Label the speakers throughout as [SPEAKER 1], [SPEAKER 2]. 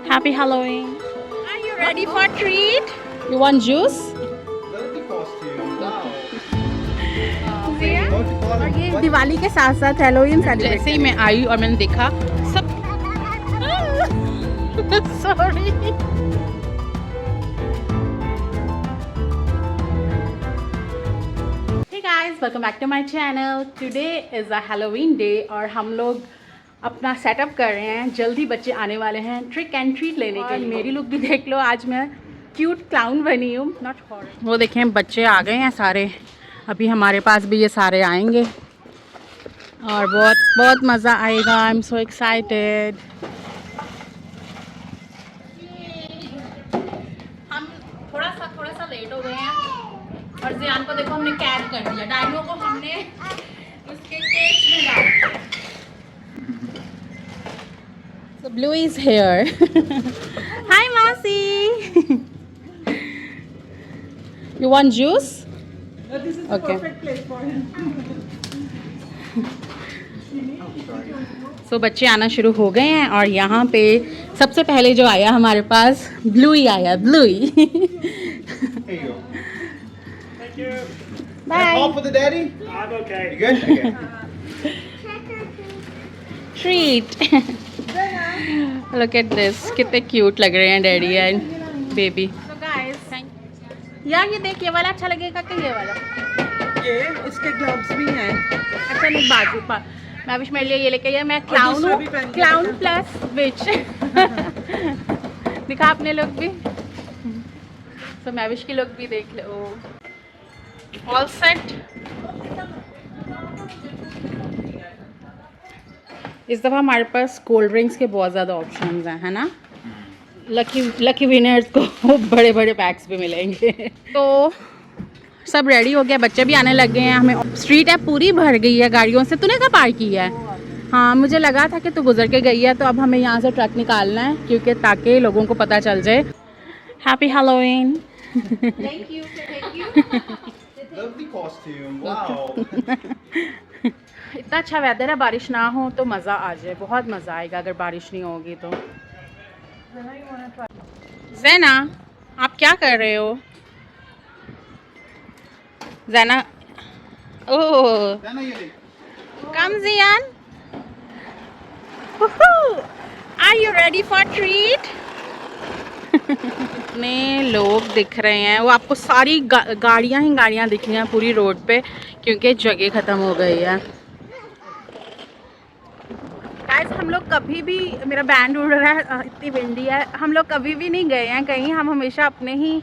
[SPEAKER 1] Happy Halloween. Are you ready for a treat? You want juice?
[SPEAKER 2] और ये दिवाली के साथ साथ हैलोवीन सेलिब्रेट
[SPEAKER 1] जैसे ही मैं आई और मैंने देखा सब sorry hey guys, welcome back to my channel. Today is a Halloween day और हम लोग अपना सेटअप कर रहे हैं। जल्दी बच्चे आने वाले हैं ट्रिक एंड ट्रीट लेने के लिए। मेरी लुक भी देख लो, आज मैं क्यूट क्लाउन बनी हूँ, नॉट हॉरर। वो देखें बच्चे आ गए हैं सारे, अभी हमारे पास भी ये सारे आएंगे और बहुत बहुत मज़ा आएगा। I am so excited. हम थोड़ा सा लेट हो गए हैं और जियान को देखो हमने कैद कर दिया। डायनो को हमने उसके केज में डाल दिया। So Blue is here. Hi Masi. You want juice?
[SPEAKER 2] This is the perfect place for him.
[SPEAKER 1] So बच्चे आना शुरू हो गए हैं और यहाँ पे सबसे पहले जो आया हमारे पास ब्लूई आया। ब्लूई
[SPEAKER 3] Thank you.
[SPEAKER 1] Bye.
[SPEAKER 3] Call for the daddy? I'm okay. You good? Okay.
[SPEAKER 1] Treat. Look at this. कितने क्यूट लग रहे हैं daddy and baby. So guys, यार ये देख, ये वाला अच्छा लगेगा कि ये वाला?
[SPEAKER 2] ये इसके ग्लव्स भी हैं।
[SPEAKER 1] अच्छा नहीं, बाजू पर मैं विश मेरे लिए ये लेके आया। मैं क्लाउन हूँ, क्लाउन प्लस विच। दिखा अपने लुक भी। तो मैं विश की लुक भी देख लो। All set. इस दफ़ा हमारे पास कोल्ड ड्रिंक्स के बहुत ज़्यादा ऑप्शंस हैं, है ना। लकी विनर्स को बड़े बड़े पैक्स भी मिलेंगे। तो सब रेडी हो गया, बच्चे भी आने लग गए हैं। हमें स्ट्रीट है पूरी भर गई है गाड़ियों से। तूने कहाँ पार्क किया है? हाँ, मुझे लगा था कि तू गुजर के गई है। तो अब हमें यहाँ से ट्रक निकालना है क्योंकि ताकि लोगों को पता चल जाए। Happy Halloween.
[SPEAKER 3] Thank you. Lovely costume. Wow.
[SPEAKER 1] इतना अच्छा वेदर है, बारिश ना हो तो मज़ा आ जाए। बहुत मज़ा आएगा अगर बारिश नहीं होगी तो। ज़ैना, आप क्या कर रहे हो? Zaina, oh
[SPEAKER 3] Dana, you leave.
[SPEAKER 1] Come Ziyan. Are you ready for treat? इतने लोग दिख रहे हैं, वो आपको सारी गाड़ियाँ ही गाड़ियाँ दिख रही हैं पूरी रोड पे क्योंकि जगह ख़त्म हो गई है। गाइस, हम लोग कभी भी, मेरा बैंड उड़ रहा है, इतनी विंडी है, हम लोग कभी भी नहीं गए हैं कहीं। हम हमेशा अपने ही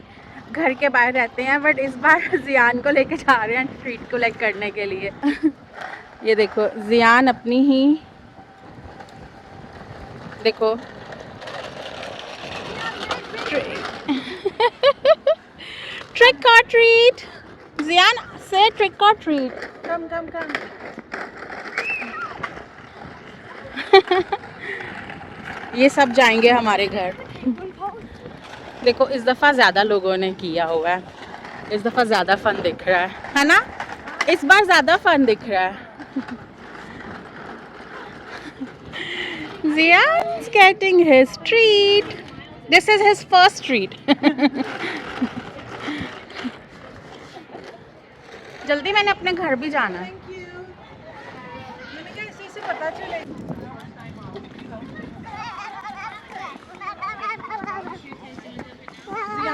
[SPEAKER 1] घर के बाहर रहते हैं, बट इस बार जियान को लेके जा रहे हैं ट्रीट कलेक्ट करने के लिए। ये देखो जियान अपनी ही, देखो ट्रिक और ट्रीट। जियान से ट्रिक और ट्रीट।
[SPEAKER 2] कम कम कम।
[SPEAKER 1] ये सब जाएंगे हमारे घर। देखो इस दफ़ा ज़्यादा लोगों ने किया हुआ है, इस दफ़ा ज़्यादा फन दिख रहा है ना। इस बार ज़्यादा फन दिख रहा है। Ziyan's getting his treat. This is his first treat. जल्दी, मैंने अपने घर भी जाना है।
[SPEAKER 2] Thank you. मैंने कहा इसी से पता चले।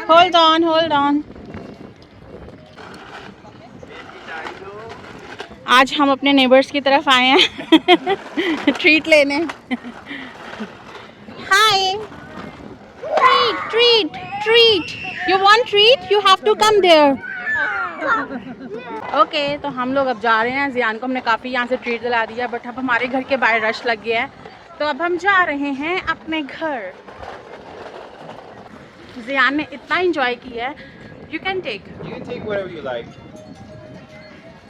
[SPEAKER 1] Hold on, hold on. आज हम अपने नेबर्स की तरफ आए हैं ट्रीट लेने। Hi, treat treat treat. You want treat, you have to come there. Okay, तो हम लोग अब जा रहे हैं। जियान को हमने काफ़ी यहाँ से ट्रीट दिला दिया, बट अब हमारे घर के बाहर रश लग गया है, तो अब हम जा रहे हैं अपने घर। जियान ने इतना इंजॉय किया है, you can take.
[SPEAKER 3] You can take whatever you like.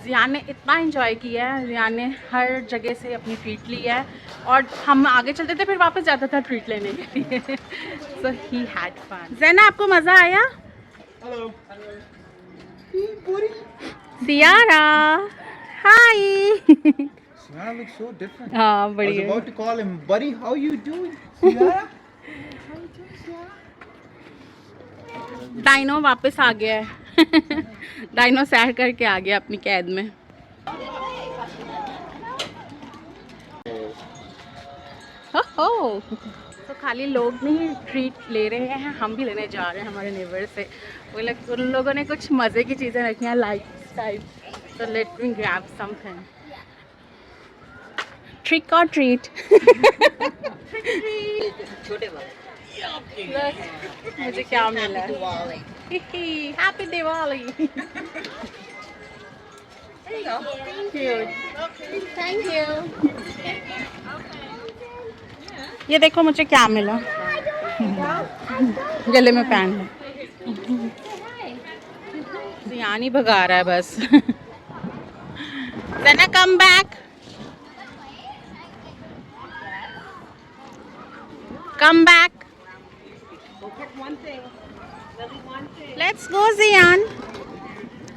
[SPEAKER 1] Jiyan ने इतना इंजॉय किया है, जियान ने हर जगह से अपनी ट्रीट ली है और हम आगे चलते थे फिर वापस जाता था ट्रीट लेने के लिए। सो ही हैड फन। ज़ैना, आपको मज़ा आया?
[SPEAKER 3] Hello.
[SPEAKER 1] सियारा, हाय।
[SPEAKER 3] Sienna looks so different.
[SPEAKER 1] हाँ,
[SPEAKER 3] I was
[SPEAKER 1] बढ़िया।
[SPEAKER 3] about to call him, buddy. How you doing? Sienna?
[SPEAKER 1] Dino वापस आ गया है डाइनो सैर करके आ गया अपनी कैद में। हो तो खाली लोग नहीं ट्रीट ले रहे हैं, हम भी लेने जा रहे हैं हमारे नेबर से। वो लोग उन लोगों ने कुछ मज़े की चीज़ें रखी हैं लाइक टाइप, तो let me grab something. Trick और ट्रीट
[SPEAKER 4] छोटे वाले
[SPEAKER 1] मुझे क्या मिला है? हैप्पी दिवाली। Thank you. ये देखो मुझे क्या मिला, गले में पहन लो। यानी भगा रहा है बस। Zena, come back. Come back. Let's go, Zian.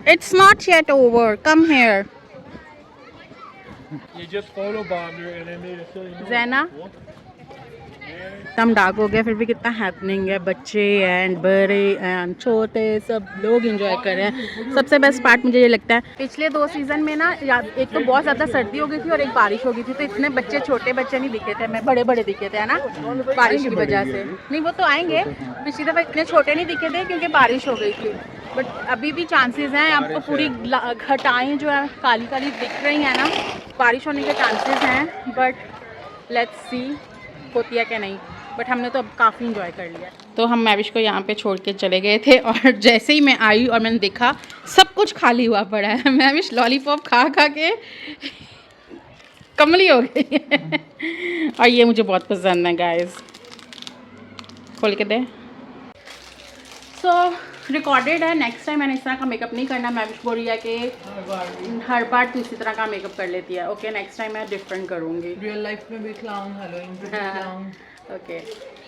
[SPEAKER 1] It's not yet over. Come here.
[SPEAKER 3] You just photobombed her and then made a silly noise.
[SPEAKER 1] Zena. एकदम डार्क हो गया, फिर भी कितना हैपनिंग है, बच्चे एंड बड़े एंड छोटे सब लोग एंजॉय कर रहे हैं। सबसे बेस्ट पार्ट मुझे ये लगता है, पिछले 2 सीज़न में ना एक तो बहुत ज़्यादा सर्दी हो गई थी और एक बारिश हो गई थी, तो इतने बच्चे छोटे बच्चे नहीं दिखे थे, मैं बड़े बड़े दिखे थे, है ना, बारिश की वजह से। नहीं वो तो आएंगे, पिछली दफ़ा इतने छोटे नहीं दिखे थे क्योंकि बारिश हो गई थी, बट अभी भी चांसेस हैं। आपको पूरी घटाएँ जो है काली काली दिख रही हैं ना, बारिश होने के चांसेस हैं, बट लेट्स सी होती है क्या नहीं। बट हमने तो अब काफ़ी इंजॉय कर लिया। तो हम मैविश को यहाँ पे छोड़ के चले गए थे और जैसे ही मैं आई और मैंने देखा सब कुछ खाली हुआ पड़ा है। मैविश लॉलीपॉप खा खा के कमली हो गई है और ये मुझे बहुत पसंद है गाइस। खोल के दे। सो रिकॉर्डेड है, नेक्स्ट टाइम मैंने इस तरह का मेकअप नहीं करना। मैविश बोल रही है कि हर बार तो इसी तरह का मेकअप कर लेती है। ओके नेक्स्ट टाइम मैं डिफरेंट करूँगी।
[SPEAKER 2] रियल लाइफ में भी क्लाउन, हेलोइन में भी clown.
[SPEAKER 1] Okay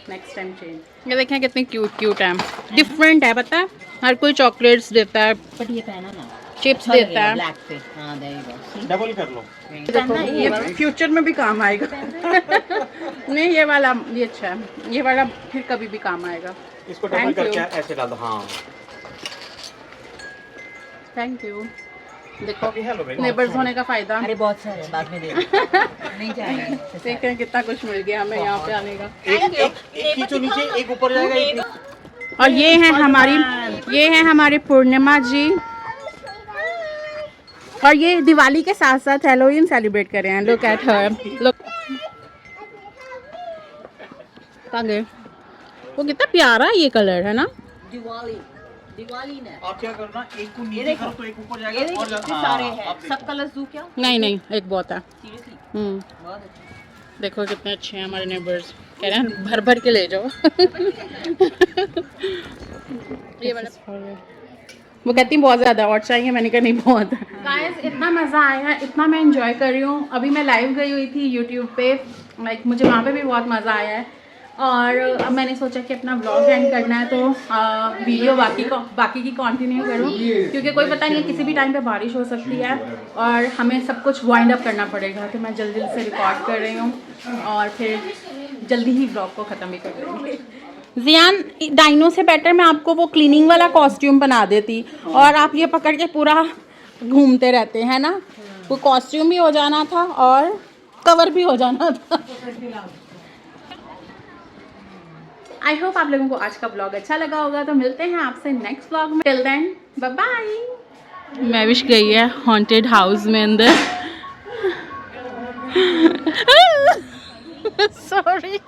[SPEAKER 1] next time change. ये देखें कितनी क्यूट है, डिफरेंट है, पता है हर कोई चॉकलेट्स देता है,
[SPEAKER 4] बट ये पहना ना,
[SPEAKER 1] चिप्स देता है।
[SPEAKER 4] ब्लैक पे। हां देयर यू गो,
[SPEAKER 3] डबल कर लो।
[SPEAKER 1] देखो ये फ्यूचर में भी काम आएगा। नहीं ये वाला ये अच्छा है, ये वाला फिर कभी भी काम आएगा।
[SPEAKER 3] इसको डबल करके ऐसे डाल दो। हाँ
[SPEAKER 1] थैंक यू। देखो नेबर्स होने का फ़ायदा।
[SPEAKER 4] अरे बहुत सारे बाद में दे नहीं जाएगा।
[SPEAKER 1] देखते हैं कितना कुछ मिल गया हमें यहाँ पे आने का।
[SPEAKER 3] एक खींचो नीचे, एक ऊपर जाएगा, एक
[SPEAKER 1] और ये है हमारी पूर्णिमा जी, और ये दिवाली के साथ साथ हैलोवीन सेलिब्रेट कर रहे हैं। लुक एट हर, लुक कहाँ गए वो, कितना प्यारा है ये कलर, है ना।
[SPEAKER 4] दिवाली ने
[SPEAKER 3] आप क्या करना, एक को नीचे करो तो एक ऊपर जाएगा और
[SPEAKER 4] सारे हैं, सब कलर्स दूं क्या?
[SPEAKER 1] नहीं एक बहुत है।
[SPEAKER 4] सीरियसली बहुत अच्छा।
[SPEAKER 1] देखो कितने अच्छे हैं हमारे नेबर्स, कह रहे हैं भर भर के ले जाओ। ये वाला वो कहती हैं बहुत ज़्यादा और चाहिए, मैंने कहा नहीं बहुत। गाइस इतना मज़ा आया, इतना मैं इंजॉय कर रही हूँ। अभी मैं लाइव गई हुई थी यूट्यूब पे, लाइक मुझे वहाँ पे भी बहुत मज़ा आया है। और अब मैंने सोचा कि अपना व्लॉग एंड करना है, तो वीडियो बाकी की कंटिन्यू करूँ, क्योंकि कोई पता नहीं है किसी भी टाइम पे बारिश हो सकती है और हमें सब कुछ वाइंड अप करना पड़ेगा। तो मैं जल्दी से रिकॉर्ड कर रही हूँ और फिर जल्दी ही व्लॉग को ख़त्म भी कर देंगे। जियान डाइनो से बेटर मैं आपको वो क्लीनिंग वाला कॉस्ट्यूम बना देती और आप ये पकड़ के पूरा घूमते रहते हैं ना। वो कॉस्ट्यूम भी हो जाना था और कवर भी हो जाना था। आई होप आप लोगों को आज का ब्लॉग अच्छा लगा होगा। तो मिलते हैं आपसे नेक्स्ट ब्लॉग में। Till then bye bye. मैविश गई है हॉन्टेड हाउस में अंदर। सॉरी